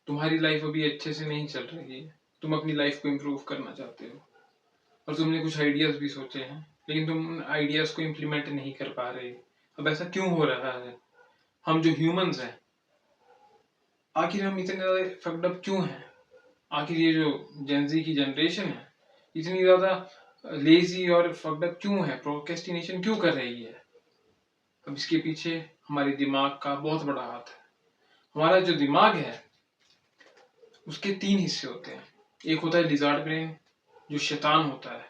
तुम्हारी लाइफ अभी अच्छे से नहीं चल रही है, तुम अपनी लाइफ को इम्प्रूव करना चाहते हो और तुमने कुछ आइडियाज भी सोचे हैं, लेकिन तुम उन आइडियाज को इम्प्लीमेंट नहीं कर पा रहे। अब ऐसा क्यों हो रहा है? हम जो ह्यूमंस हैं, आखिर हम इतने ज्यादा फक्ड अप क्यों हैं? आखिर ये जो जेनजी की जनरेशन है इतनी ज्यादा लेजी और फक्ड अप क्यों है? प्रोक्रेस्टिनेशन क्यों कर रही है? अब इसके पीछे हमारे दिमाग का बहुत बड़ा हाथ है। हमारा जो दिमाग है उसके 3 हिस्से होते हैं। एक होता है लिजार्ड ब्रेन, जो शैतान होता है।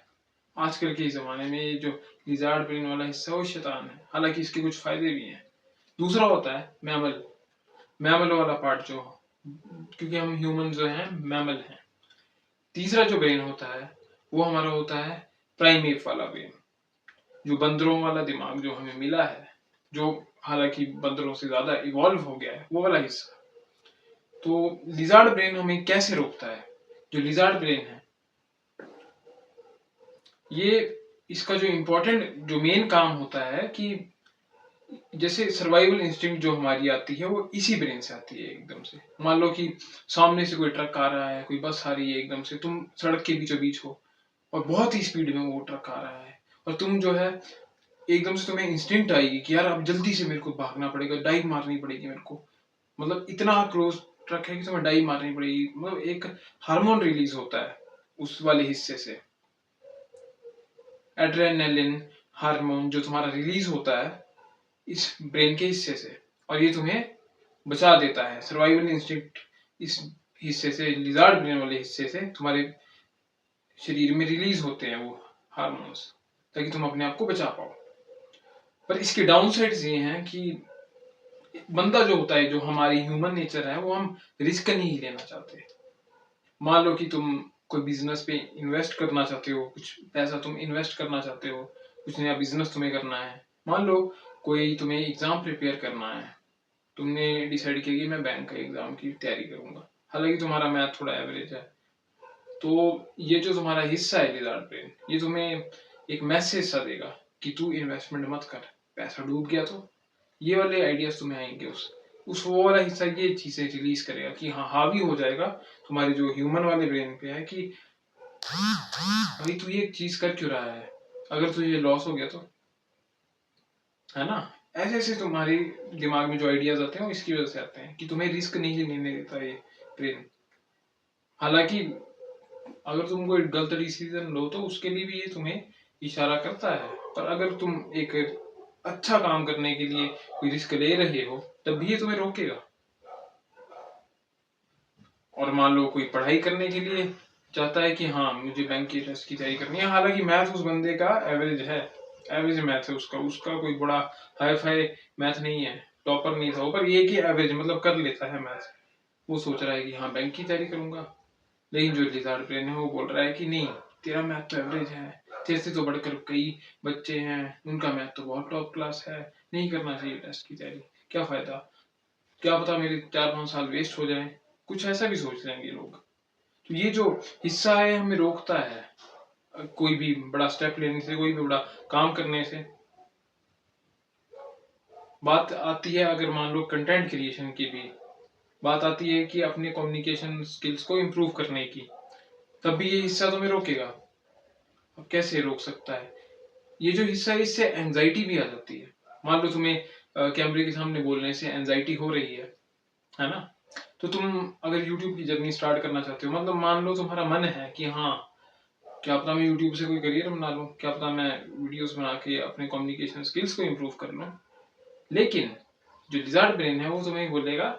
आजकल के ज़माने में ये जो लिजार्ड ब्रेन वाला हिस्सा है वो शैतान है, हालांकि इसके कुछ फायदे भी हैं। दूसरा होता है मैमल, मैमल वाला पार्ट, जो क्योंकि हम ह्यूमन जो हैं मैमल हैं। तीसरा जो ब्रेन होता है वो हमारा होता है प्राइमेट वाला ब्रेन, जो बंदरों वाला दिमाग जो हमें मिला है, जो हालांकि बंदरों से ज्यादा इवॉल्व हो गया है, वो वाला हिस्सा। तो लिजार्ड ब्रेन हमें कैसे रोकता है? जो लिजार्ड ब्रेन है ये, इसका जो इम्पोर्टेंट जो मेन काम होता है कि जैसे सर्वाइवल इंस्टिंक्ट जो हमारी आती है वो इसी ब्रेन से आती है एकदम से। मान लो कि सामने से कोई ट्रक आ रहा है, कोई बस आ रही है, एकदम से तुम सड़क के बीचों बीच हो और बहुत ही स्पीड में वो ट्रक आ रहा है, और तुम जो है एकदम से तुम्हें इंस्टिंक्ट आएगी कि यार अब जल्दी से मेरे को भागना पड़ेगा, डाइव मारनी पड़ेगी मेरे को। मतलब इतना क्लोज ट्रक है कि तुम्हें डाइव मारनी पड़ेगी। मतलब एक हार्मोन रिलीज होता है उस वाले हिस्से से, एड्रेनलिन हार्मोन जो तुम्हारा रिलीज होता है इस ब्रेन के हिस्से से, और ये तुम्हें बचा देता है। सर्वाइवल इंस्टिंक्ट इस हिस्से से, लिजार्ड ब्रेन वाले हिस्से से तुम्हारे शरीर में रिलीज होते हैं वो हार्मोन्स, ताकि तुम अपने आप को बचा पाओ। पर इसके डाउन साइड्स ये हैं कि बंदा जो होता है, जो हमारी ह्यूमन नेचर है, वो हम रिस्क नहीं लेना चाहते। मान लो कि तुम कोई बिजनेस पे इन्वेस्ट करना चाहते हो, कुछ पैसा तुम इन्वेस्ट करना चाहते हो, कुछ नया बिजनेस तुम्हें करना है। मान लो कोई तुम्हें एग्जाम प्रिपेयर करना है, तुमने डिसाइड किया कि मैं बैंक का एग्जाम की तैयारी करूंगा, हालांकि तुम्हारा मैथ थोड़ा एवरेज है। तो ये जो तुम्हारा हिस्सा है लिजार्ड ब्रेन, ये तुम्हें एक मैसेज सा देगा कि तू इन्वेस्टमेंट मत कर, पैसा डूब गया तो। ये वाले आइडियाज तुम्हें आएंगे, उस वो वाला हिस्सा ये चीजें रिलीज करेगा कि हाँ, हावी हो जाएगा तुम्हारे जो ह्यूमन वाले ब्रेन पे है कि भाई तू ये चीज कर क्यों रहा है, अगर तुझे लॉस हो गया तो, है ना। ऐसे ऐसे तुम्हारी दिमाग में जो आइडियाज आते हैं वो इसकी वजह से आते हैं कि तुम्हें रिस्क नहीं लेने देता ये ब्रेन। हालांकि अगर तुम कोई गलत डिसीजन लो तो उसके लिए भी ये तुम्हें इशारा करता है, पर अगर तुम एक अच्छा काम करने के लिए कोई रिस्क ले रहे हो तब भी ये तुम्हें रोकेगा। और मान लो कोई पढ़ाई करने के लिए चाहता है कि हाँ मुझे बैंक की टेस्ट की तैयारी करनी है, हालांकि मैथ उस बंदे का एवरेज है, एवरेज मैथ है उसका, उसका कोई बड़ा हाई फाई मैथ नहीं है, टॉपर नहीं था वो, पर ये कि एवरेज मतलब कर लेता है मैथ। वो सोच रहा है कि हाँ बैंक की तैयारी करूंगा, लेकिन जो लिजार्ड ब्रेन है वो बोल रहा है कि नहीं, तेरा मैथ तो एवरेज है, तेरे से तो बढ़कर कई बच्चे हैं उनका मैथ तो बहुत टॉप क्लास है, नहीं करना चाहिए टेस्ट की तैयारी, क्या फायदा, क्या पता मेरे 4-5 साल वेस्ट हो जाए। कुछ ऐसा भी सोच लेंगे लोग। तो ये जो हिस्सा है हमें रोकता है कोई भी बड़ा स्टेप लेने से, कोई भी बड़ा काम करने से। बात आती है अगर मान लो कंटेंट क्रिएशन की भी बात आती है कि अपने कम्युनिकेशन स्किल्स को इम्प्रूव करने की, तब भी ये हिस्सा तुम्हें रोकेगा। अब कैसे रोक सकता है? ये जो हिस्सा है इससे एंजाइटी भी आ जाती है। मान लो तुम्हें कैमरे के सामने बोलने से एंजाइटी हो रही है ना। तो तुम अगर यूट्यूब की जर्नी स्टार्ट करना चाहते हो, मतलब मान लो तुम्हारा मन है कि हाँ क्या पता मैं यूट्यूब से कोई करियर बना लूं, क्या पता मैं वीडियोस बना के अपने कम्युनिकेशन स्किल्स को इम्प्रूव कर लूं, लेकिन जो लिजार्ड ब्रेन है वो तुम्हें बोलेगा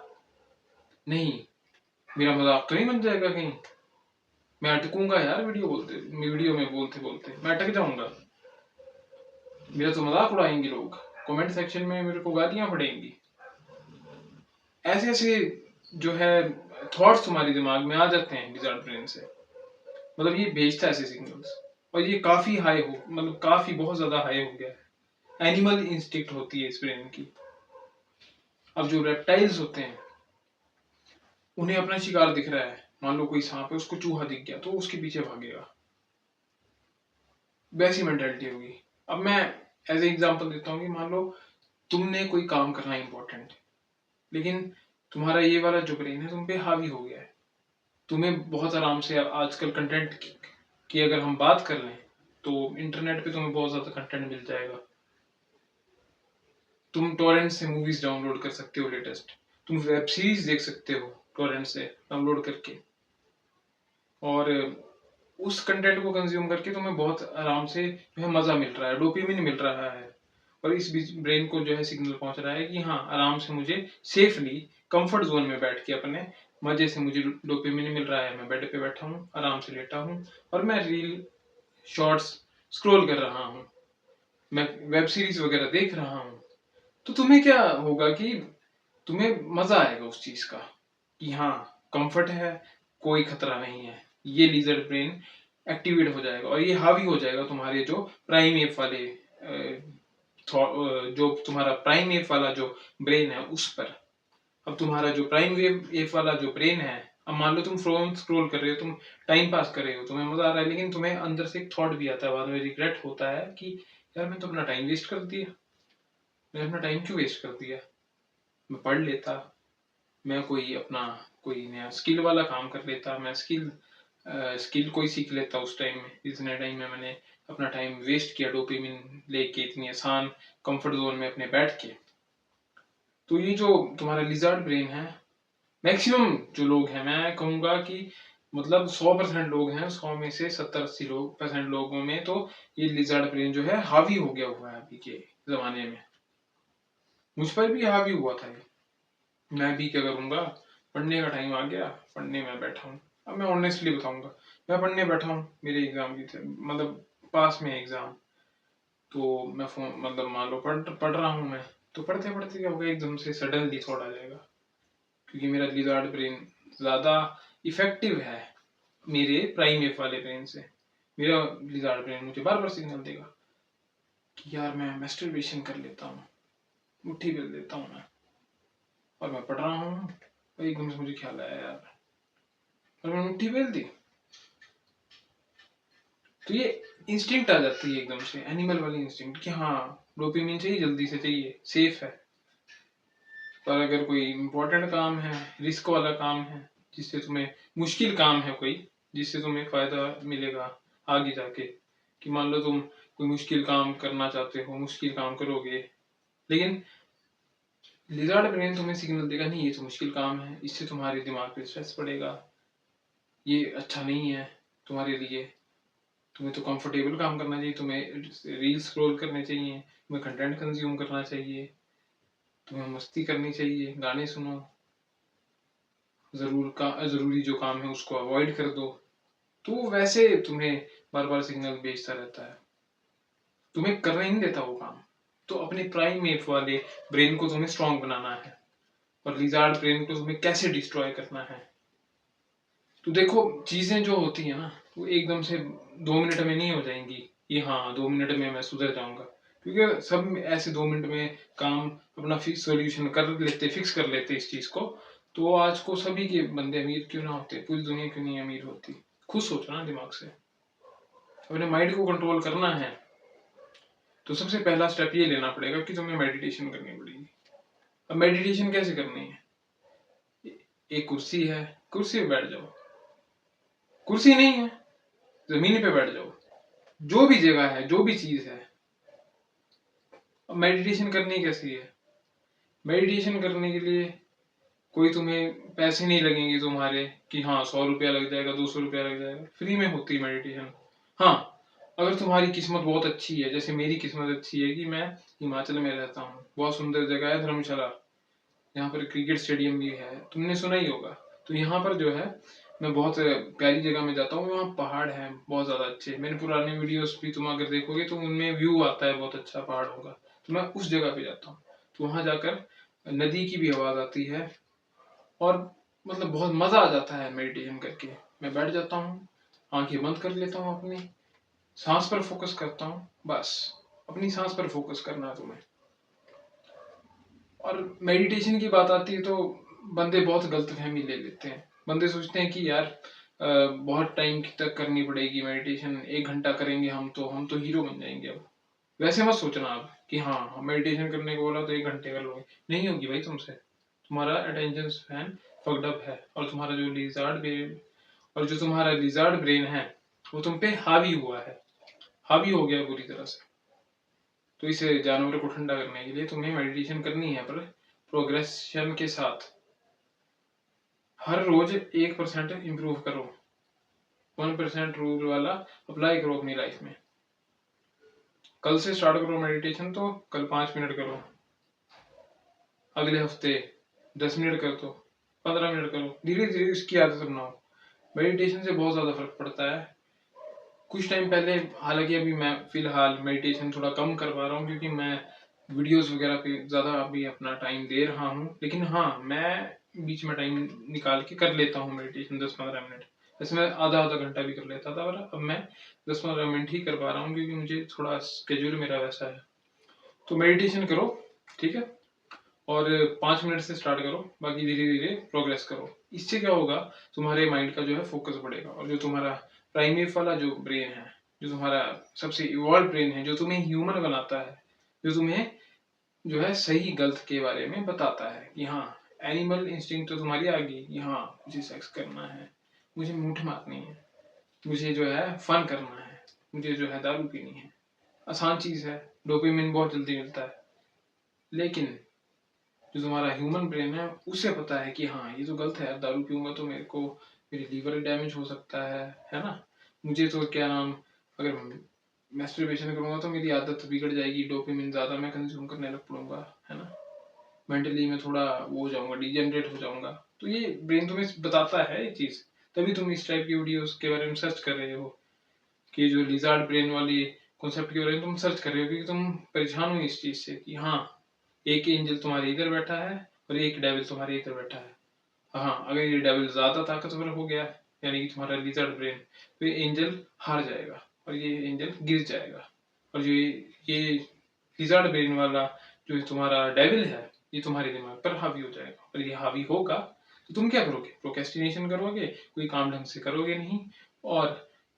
नहीं, मेरा मजाक तो नहीं बन जाएगा कहीं, मैं अटकूंगा यार, वीडियो में बोलते बोलते मैं अटक जाऊंगा, मेरा तो मजाक उड़ाएंगे लोग, कमेंट सेक्शन में मेरे को गालियां पड़ेंगी। ऐसे ऐसे जो है थॉट्स तुम्हारे दिमाग में आ जाते हैं लिजार्ड ब्रेन से। मतलब ये भेजता है ऐसे सिग्नल्स, और ये काफी हाई हो, मतलब काफी बहुत ज्यादा हाई हो गया है। एनिमल इंस्टिक्ट होती है इस ब्रेन की। अब जो रेप्टाइल्स होते हैं उन्हें अपना शिकार दिख रहा है, मान लो कोई सांप है उसको चूहा दिख गया तो उसके पीछे भागेगा, वैसी मेंटेलिटी होगी। अब मैं एज ए एग्जांपल देता हूँ कि मान लो तुमने कोई काम करना है इंपॉर्टेंट, लेकिन तुम्हारा ये वाला जो ब्रेन है तुम पे हावी हो गया है। तुम्हें बहुत आराम से आजकल कंटेंट की अगर हम बात कर लें तो इंटरनेट पे तुम्हें बहुत ज्यादा कंटेंट मिल जाएगा। तुम टोरेंट से मूवीज डाउनलोड कर सकते हो लेटेस्ट, तुम वेब सीरीज देख सकते हो टोरेंट से डाउनलोड करके, और उस कंटेंट को कंज्यूम करके तुम्हें बहुत आराम से जो है मजा मिल रहा है, डोपामिन मिल रहा है, और इस बीच ब्रेन को जो है सिग्नल पहुंच रहा है कि हाँ आराम से मुझे सेफली कंफर्ट जोन में बैठ के अपने मजे से मुझे डोपामिन मिल रहा है, मैं बेड पे बैठा हूँ, आराम से लेटा हूँ और मैं रील शॉर्ट्स स्क्रॉल कर रहा हूँ, मैं वेब सीरीज वगैरह देख रहा हूँ। तो तुम्हें क्या होगा कि तुम्हें मजा आएगा उस चीज का कि हाँ कंफर्ट है, कोई खतरा नहीं है। ये लीजर्ड ब्रेन एक्टिवेट हो जाएगा और ये हावी हो जाएगा तुम्हारे जो प्राइम वेव वाले जो तुम्हारा प्राइम वेव वाला जो ब्रेन है उस पर। अब तुम्हारा जो प्राइम वेव वाला जो ब्रेन है, अब मान लो तुम फोन स्क्रॉल कर रहे हो, तुम टाइम पास कर रहे हो, तुम्हें मजा आ रहा है, लेकिन तुम्हें अंदर से एक थॉट भी आता है, बाद में रिग्रेट होता है कि यार मैं तो अपना टाइम वेस्ट कर दिया, मैंने अपना टाइम क्यों वेस्ट कर दिया, मैं पढ़ लेता, मैं कोई अपना कोई नया स्किल वाला काम कर लेता, मैं स्किल कोई सीख लेता उस टाइम में, जितने टाइम में मैंने अपना टाइम वेस्ट किया डोपामिन लेके इतनी आसान कंफर्ट जोन में अपने बैठ के। तो ये जो तुम्हारा लिजर्ड ब्रेन है, मैक्सिमम जो लोग हैं, मैं कहूंगा कि मतलब 100% लोग हैं, 100 में से 70-80 % लोगों में तो ये लिजर्ड ब्रेन जो है हावी हो गया हुआ है अभी के जमाने में। मुझ पर भी हावी हुआ था ये। मैं भी क्या करूंगा, पढ़ने का टाइम आ गया, पढ़ने में बैठा हूँ, अब मैं ऑनेस्टली बताऊंगा, मैं पढ़ने बैठा हूँ, मेरे एग्जाम भी थे, मतलब पास में एग्जाम, तो मैं फोन मतलब मान लो पढ़ रहा हूँ मैं, तो पढ़ते पढ़ते क्या होगा एकदम से सडनली थॉट आ जाएगा, क्योंकि मेरा लिजार्ड ब्रेन ज्यादा इफेक्टिव है मेरे प्राइम वेव वाले ब्रेन से। मेरा लिजार्ड ब्रेन मुझे बार बार सिग्नल देगा कि यार मैं मैस्टरबेशन कर लेता हूँ, मुट्ठी बेल देता हूँ मैं, और मैं पढ़ रहा हूँ, और एकदम से मुझे ख्याल आया यार और मैंने मुट्ठी बेल दी। तो ये इंस्टिंक्ट आ जाती है एकदम से, एनिमल वाली इंस्टिंक्ट कि हाँ डोपामिन चाहिए, जल्दी से चाहिए, सेफ है। पर अगर कोई इंपॉर्टेंट काम है, रिस्क वाला काम है, जिससे तुम्हें मुश्किल काम है कोई, जिससे तुम्हें फायदा मिलेगा आगे जाके, कि मान लो तुम कोई मुश्किल काम करना चाहते हो, मुश्किल काम करोगे, लेकिन लिजार्ड ब्रेन तुम्हें सिग्नल देगा नहीं ये तो मुश्किल काम है, इससे तुम्हारे दिमाग पे स्ट्रेस पड़ेगा, ये अच्छा नहीं है तुम्हारे लिए, तुम्हें तो कंफर्टेबल काम करना चाहिए, तुम्हें रील स्क्रॉल करने चाहिए, तुम्हें कंटेंट कंज्यूम करना चाहिए, तुम्हें मस्ती करनी चाहिए, गाने सुनो, जरूरी जो काम है उसको अवॉइड कर दो। तो वैसे तुम्हें बार बार सिग्नल भेजता रहता है, तुम्हें करने नहीं देता वो काम। तो अपने प्राइम वेव वाले ब्रेन को तुम्हें स्ट्रांग बनाना है, और लिजार्ड ब्रेन को तुम्हें कैसे डिस्ट्रॉय करना है। तो देखो चीजें जो होती है ना, वो एकदम से 2 मिनट में नहीं हो जाएंगी कि हाँ 2 मिनट में मैं सुधर जाऊंगा, क्योंकि सब ऐसे 2 मिनट में काम अपना फिक्स सोल्यूशन कर लेते, फिक्स कर लेते इस चीज को। तो आज को सभी के बंदे अमीर क्यों ना होते, पूरी दुनिया क्यों नहीं अमीर होती। खुद सोचो ना दिमाग से, अपने माइंड को कंट्रोल करना है तो सबसे पहला स्टेप ये लेना पड़ेगा कि तुम्हें मेडिटेशन करनी पड़ेगी। अब मेडिटेशन कैसे करनी है, एक कुर्सी है, कुर्सी पे बैठ जाओ, कुर्सी नहीं है जमीन पे बैठ जाओ, जो भी जगह है, जो भी चीज है। अब मेडिटेशन करनी कैसी है, मेडिटेशन करने के लिए कोई तुम्हें पैसे नहीं लगेंगे तुम्हारे कि हाँ 100 रुपया लग जाएगा, 200 रुपया लग जाएगा, फ्री में होती है मेडिटेशन। हाँ अगर तुम्हारी किस्मत बहुत अच्छी है, जैसे मेरी किस्मत अच्छी है कि मैं हिमाचल में रहता हूँ, बहुत सुंदर जगह है धर्मशाला, यहाँ पर क्रिकेट स्टेडियम भी है, तुमने सुना ही होगा। तो यहाँ पर जो है मैं बहुत प्यारी जगह में जाता हूँ, वहाँ पहाड़ है बहुत ज्यादा अच्छे, मैंने पुराने वीडियोस भी तुम अगर देखोगे तो उनमें व्यू आता है बहुत अच्छा पहाड़ों का, तो मैं उस जगह पे जाता हूँ। तो वहां जाकर नदी की भी आवाज आती है, और मतलब बहुत मजा आ जाता है मेडिटेशन करके। मैं बैठ जाता हूँ, आंखें बंद कर लेता हूँ, अपनी सांस पर फोकस करता हूँ, बस अपनी सांस पर फोकस करना है तुम्हें। और मेडिटेशन की बात आती है तो बंदे बहुत गलतफहमी ले लेते हैं, बंदे सोचते हैं कि यार बहुत टाइम तक करनी पड़ेगी मेडिटेशन, 1 घंटा करेंगे हम तो हीरो बन जाएंगे। अब वैसे मत सोचना आप कि हाँ मेडिटेशन करने को बोला तो 1 घंटे कर लोगे, नहीं होगी भाई तुमसे, तुम्हारा अटेंशन स्पैन फक्ड अप है, और तुम्हारा जो लिजार्ड ब्रेन है वो तुम पे हावी हो गया पूरी तरह से। तो इस जानवर को ठंडा करने के लिए तुम्हें मेडिटेशन करनी है, पर प्रोग्रेशन के साथ। हर रोज 1% इम्प्रूव करो। 1% रूल वाला अप्लाई करो अपनी लाइफ में। कल से स्टार्ट करो मेडिटेशन, तो कल 5 मिनट करो, अगले हफ्ते 10 मिनट कर दो, 15 मिनट करो, धीरे धीरे इसकी आदत बनाओ। मेडिटेशन से बहुत ज्यादा फर्क पड़ता है। कुछ टाइम पहले, हालांकि अभी मैं फिलहाल मेडिटेशन थोड़ा कम कर पा रहा हूँ क्योंकि मैं वीडियोस वगैरह पे ज्यादा अभी अपना टाइम दे रहा हूँ, लेकिन हाँ, मैं बीच में टाइम निकाल के कर लेता हूँ मेडिटेशन 10-15 मिनट। वैसे मैं आधा आधा घंटा भी कर लेता था, पर अब मैं 10-15 मिनट ही कर पा रहा हूँ क्योंकि मुझे थोड़ा स्केड्यूल मेरा वैसा है। तो मेडिटेशन करो, ठीक है, और 5 मिनट से स्टार्ट करो, बाकी धीरे धीरे प्रोग्रेस करो। इससे क्या होगा, तुम्हारे माइंड का जो है फोकस बढ़ेगा, और जो तुम्हारा प्राइमेट वाला जो ब्रेन है, जो तुम्हारा सबसे इवॉल्व ब्रेन है, जो तुम्हें ह्यूमन बनाता है, जो तुम्हें जो है सही गलत के बारे में बताता है कि हाँ, एनिमल इंस्टिंक्ट तो तुम्हारी आ गई कि हाँ, मुझे सेक्स करना है, मुझे मूठ मारनी है, मुझे जो है फन करना है, मुझे जो है दारू पीनी है। आसान चीज है, डोपामिन बहुत जल्दी मिलता है। लेकिन जो तुम्हारा ह्यूमन ब्रेन है उसे पता है कि हाँ, ये तो गलत है, दारू पीऊंगा तो मेरे लीवर डैमेज हो सकता है ना, मुझे तो क्या नाम, अगर मैस्टरबेशन करूंगा तो मेरी आदत बिगड़ जाएगी, डोपामिन ज्यादा मैं कंज्यूम करने लग पड़ूंगा, है ना, मेंटली मैं थोड़ा वो हो जाऊंगा, डिजेनरेट हो जाऊंगा। तो ये ब्रेन तुम्हें बताता है ये चीज, तभी तुम इस टाइप की वीडियोस के बारे में सर्च कर रहे हो, कि जो लिजार्ड ब्रेन वाली कॉन्सेप्ट के बारे में तुम सर्च कर रहे हो, क्योंकि तुम परेशान हो इस चीज से कि हाँ, एक एंजल तुम्हारे इधर बैठा है और एक डेविल तुम्हारे इधर बैठा है। हाँ, अगर ये डेविल ज्यादा ताकतवर हो गया, यानी कि तुम्हारा लिजर्ड ब्रेन, तो ये एंजल हार जाएगा और ये एंजल गिर जाएगा। और जो ये लिजर्ड ब्रेन वाला जो तुम्हारा डेविल है, ये तुम्हारे दिमाग पर हावी हो जाएगा, और ये हावी होगा तो तुम क्या करोगे, प्रोक्रेस्टिनेशन करोगे, कोई काम ढंग से करोगे नहीं, और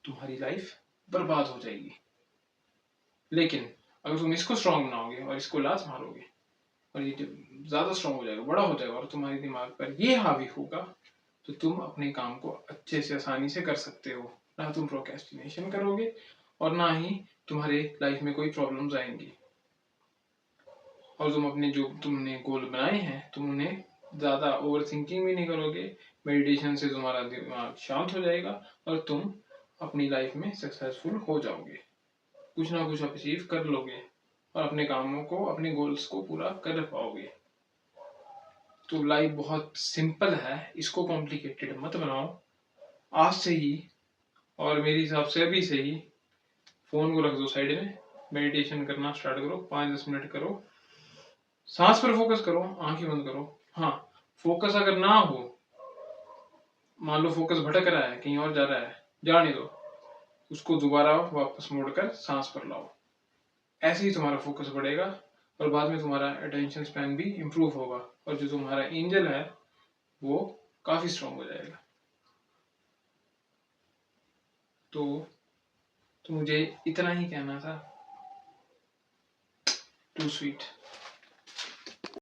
तुम्हारी लाइफ बर्बाद हो जाएगी। लेकिन अगर तुम इसको स्ट्रांग बनाओगे और इसको लात मारोगे, और ये जब ज्यादा स्ट्रांग हो जाएगा, बड़ा हो जाएगा, और तुम्हारे दिमाग पर ये हावी होगा, तो तुम अपने काम को अच्छे से आसानी से कर सकते हो। ना तुम प्रोक्रेस्टिनेशन करोगे, और ना ही तुम्हारे लाइफ में कोई प्रॉब्लम्स आएंगी। और तुम अपने जो तुमने गोल बनाए हैं, तुम उन्हें ज्यादा ओवर थिंकिंग भी नहीं करोगे। मेडिटेशन से तुम्हारा दिमाग शांत हो जाएगा और तुम अपनी लाइफ में सक्सेसफुल हो जाओगे, कुछ ना कुछ अचीव कर लोगे, और अपने कामों को, अपने गोल्स को पूरा कर पाओगे। तो लाइफ बहुत सिंपल है, इसको कॉम्प्लिकेटेड मत बनाओ। आज से ही, और मेरे हिसाब से अभी से ही, फोन को रख दो साइड में, मेडिटेशन करना स्टार्ट करो, 5-10 मिनट करो, सांस पर फोकस करो, आंखें बंद करो। हाँ, फोकस अगर ना हो, मान लो फोकस भटक रहा है, कहीं और जा रहा है, जाने दो, उसको दोबारा वापस मोड़कर सांस पर लाओ। ऐसे ही तुम्हारा फोकस बढ़ेगा, और बाद में तुम्हारा अटेंशन स्पैन भी इम्प्रूव होगा, और जो तुम्हारा एंजल है वो काफी स्ट्रांग हो जाएगा। तो मुझे इतना ही कहना था। Too sweet.